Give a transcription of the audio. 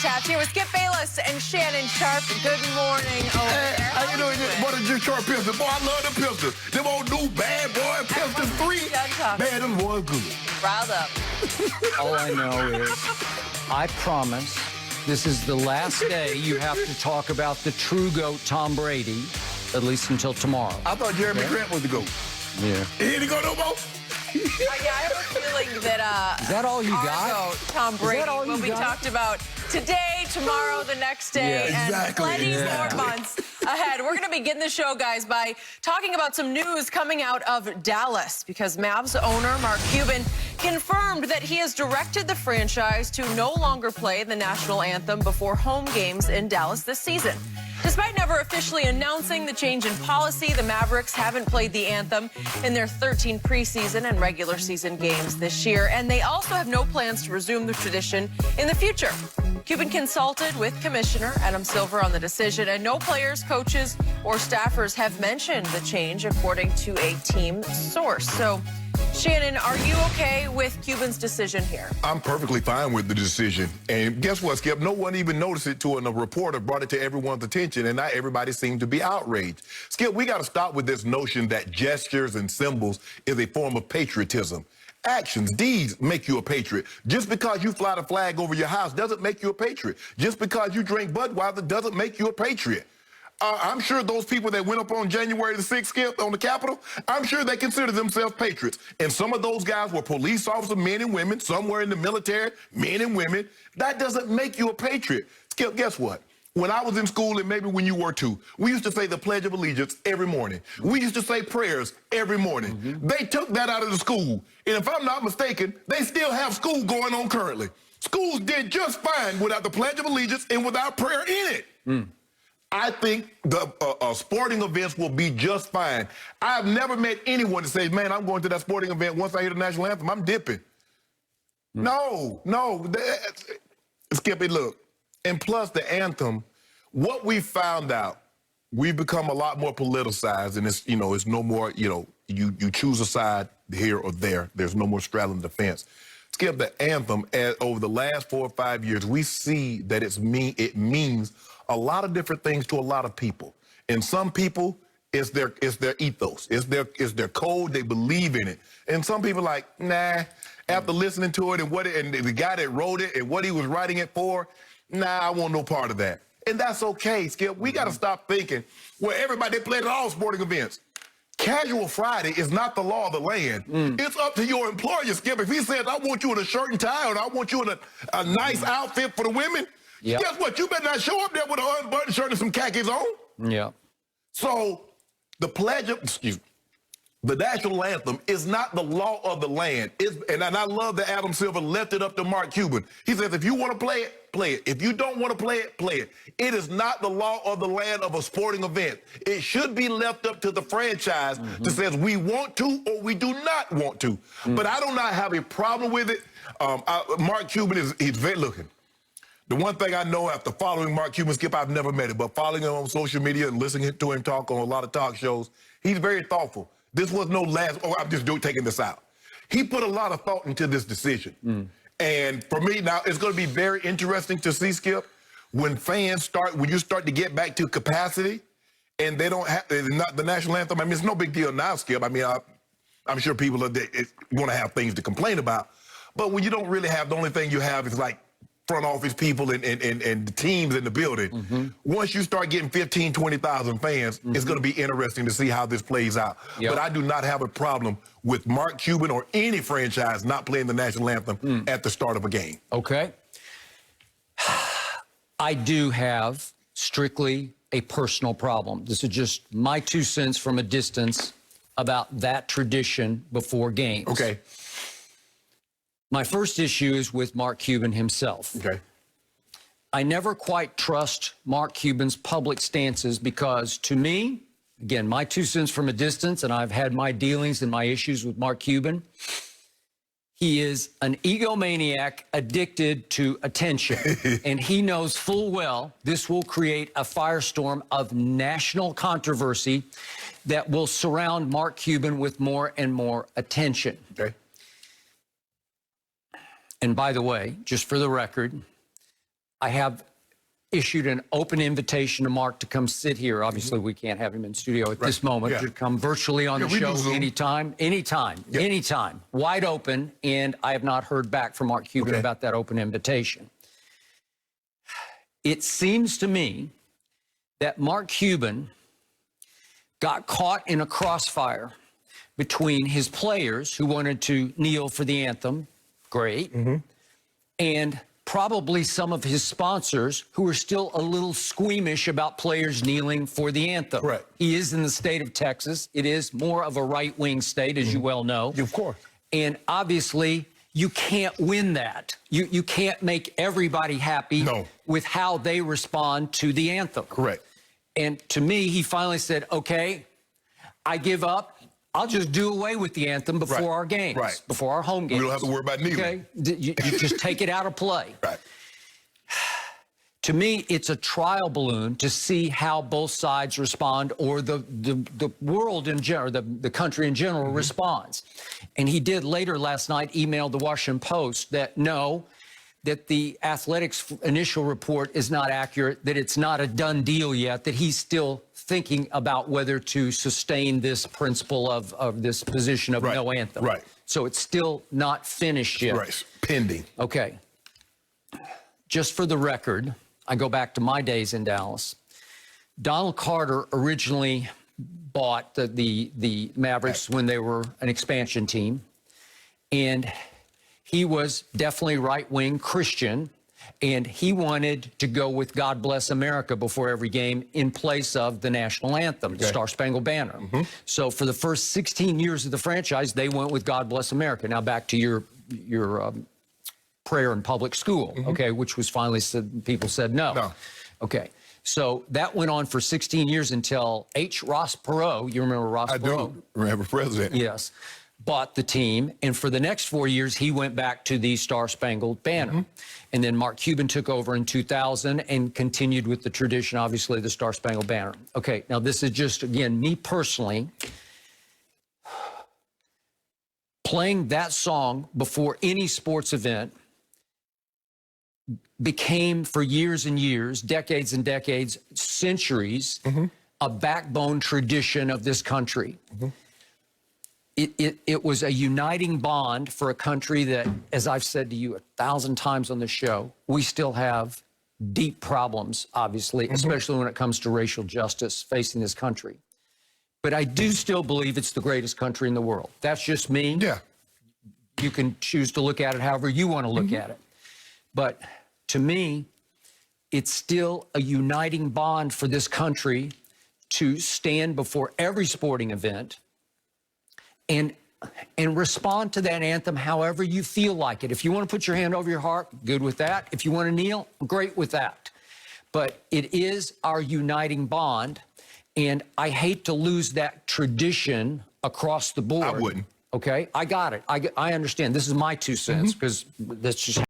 Taps here with Skip Bayless and Shannon Sharp. Good morning over there. You know, what a Detroit Pistons. Boy, I love the Pistons. Them old new bad boy Pistons 3. Man, them boys good. Riled up. All I know is, I promise, this is the last day you have to talk about the true GOAT, Tom Brady, at least until tomorrow. I thought Jeremy Grant was the GOAT. Yeah. He didn't go no more? Yeah, I have a feeling that Is that all you our got? GOAT, Tom Brady, all you will be got? talked about today, tomorrow, the next day, Yeah, exactly. and plenty Yeah. more months ahead. We're going to begin the show, guys, by talking about some news coming out of Dallas, because Mavs owner Mark Cuban confirmed that he has directed the franchise to no longer play the national anthem before home games in Dallas this season. Despite never officially announcing the change in policy, the Mavericks haven't played the anthem in their 13 preseason and regular season games this year, and they also have no plans to resume the tradition in the future. Cuban consulted with Commissioner Adam Silver on the decision, and no players, coaches, or staffers have mentioned the change, according to a team source. So, Shannon, are you okay with Cuban's decision here? I'm perfectly fine with the decision. And guess what, Skip? No one even noticed it till a reporter brought it to everyone's attention, and now everybody seemed to be outraged. Skip, we got to stop with this notion that gestures and symbols is a form of patriotism. Actions, deeds make you a patriot. Just because you fly the flag over your house doesn't make you a patriot. Just because you drink Budweiser doesn't make you a patriot. I'm sure those people that went up on January the 6th, Skip, on the Capitol, I'm sure they consider themselves patriots. And some of those guys were police officers, men and women. Some were in the military, men and women. That doesn't make you a patriot. Skip, guess what? When I was in school, and maybe when you were too, we used to say the Pledge of Allegiance every morning. We used to say prayers every morning. They took that out of the school. And if I'm not mistaken, they still have school going on currently. Schools did just fine without the Pledge of Allegiance and without prayer in it. I think the sporting events will be just fine. I've never met anyone that says, man, I'm going to that sporting event. Once I hear the national anthem, I'm dipping. No. Skip it, look. And plus the anthem, what we found out, we've become a lot more politicized, and it's no more, you choose a side here or there. There's no more straddling the fence. Skip, the anthem, over the last 4 or 5 years, we see that it means a lot of different things to a lot of people. And some people, it's their ethos. It's their code. They believe in it. And some people like, nah, after listening to it and the guy that wrote it and what he was writing it for, nah, I want no part of that. And that's okay, Skip. We got to stop thinking, well, everybody plays at all sporting events. Casual Friday is not the law of the land. It's up to your employer, Skip. If he says, I want you in a shirt and tie, or I want you in a nice outfit for the women, guess what? You better not show up there with an unbuttoned shirt and some khakis on. Yeah. So the the national anthem is not the law of the land. And I love that Adam Silver left it up to Mark Cuban. He says, if you want to play it, play it. If you don't want to play it, play it. It is not the law of the land of a sporting event. It should be left up to the franchise that says we want to or we do not want to. But I do not have a problem with it. Mark Cuban he's very looking. The one thing I know after following Mark Cuban, Skip, I've never met him, but following him on social media and listening to him talk on a lot of talk shows, he's very thoughtful. This was no I'm just taking this out. He put a lot of thought into this decision. And for me now, it's going to be very interesting to see, Skip, when you start to get back to capacity and they don't have, not the national anthem. I mean, it's no big deal now, Skip. I mean, I'm sure people are going to have things to complain about. But when you don't really have, the only thing you have is like front office people and the teams in the building. Once you start getting 15, 20,000 fans, it's going to be interesting to see how this plays out. But I do not have a problem with Mark Cuban or any franchise not playing the national anthem at the start of a game. Okay. I do have strictly a personal problem. This is just my 2 cents from a distance about that tradition before games. Okay. My first issue is with Mark Cuban himself. Okay. I never quite trust Mark Cuban's public stances because, to me, again, my 2 cents from a distance, and I've had my dealings and my issues with Mark Cuban, he is an egomaniac addicted to attention. And he knows full well this will create a firestorm of national controversy that will surround Mark Cuban with more and more attention. Okay. And by the way, just for the record, I have issued an open invitation to Mark to come sit here. Obviously, we can't have him in studio at this moment. To come virtually on the show anytime, anytime, wide open. And I have not heard back from Mark Cuban about that open invitation. It seems to me that Mark Cuban got caught in a crossfire between his players who wanted to kneel for the anthem, great, and probably some of his sponsors who are still a little squeamish about players kneeling for the anthem. Correct. He is in the state of Texas. It is more of a right-wing state, as you well know. Of course. And obviously, you can't win that. You can't make everybody happy with how they respond to the anthem. Correct. And to me, he finally said, okay, I give up. I'll just do away with the anthem before our games, before our home games. We don't have to worry about kneeling. Okay? You just take it out of play. Right. To me, it's a trial balloon to see how both sides respond, or the world in general, the country in general responds. And he did later last night email the Washington Post that that the athletics initial report is not accurate, that it's not a done deal yet, that he's still thinking about whether to sustain this principle of this position of no anthem. Right. So it's still not finished yet. Right. Pending. Okay. Just for the record, I go back to my days in Dallas. Donald Carter originally bought the Mavericks when they were an expansion team, and he was definitely right-wing Christian, and he wanted to go with God Bless America before every game in place of the national anthem, the Star-Spangled Banner. So for the first 16 years of the franchise, they went with God Bless America. Now back to your prayer in public school, okay, which was finally said, people said no. Okay, so that went on for 16 years until H. Ross Perot, you remember Ross Perot? I do remember president. Yes. Bought the team, and for the next 4 years, he went back to the Star-Spangled Banner. And then Mark Cuban took over in 2000 and continued with the tradition, obviously, the Star-Spangled Banner. Okay, now this is just, again, me personally, playing that song before any sports event became, for years and years, decades and decades, centuries, a backbone tradition of this country. It was a uniting bond for a country that, as I've said to you 1,000 times on the show, we still have deep problems, obviously, especially when it comes to racial justice facing this country. But I do still believe it's the greatest country in the world. That's just me. Yeah. You can choose to look at it however you want to look at it. But to me, it's still a uniting bond for this country to stand before every sporting event and respond to that anthem however you feel like it. If you want to put your hand over your heart, good with that. If you want to kneel, great with that. But it is our uniting bond, and I hate to lose that tradition across the board. I wouldn't. Okay, I got it. I understand. This is my 2 cents, because that's just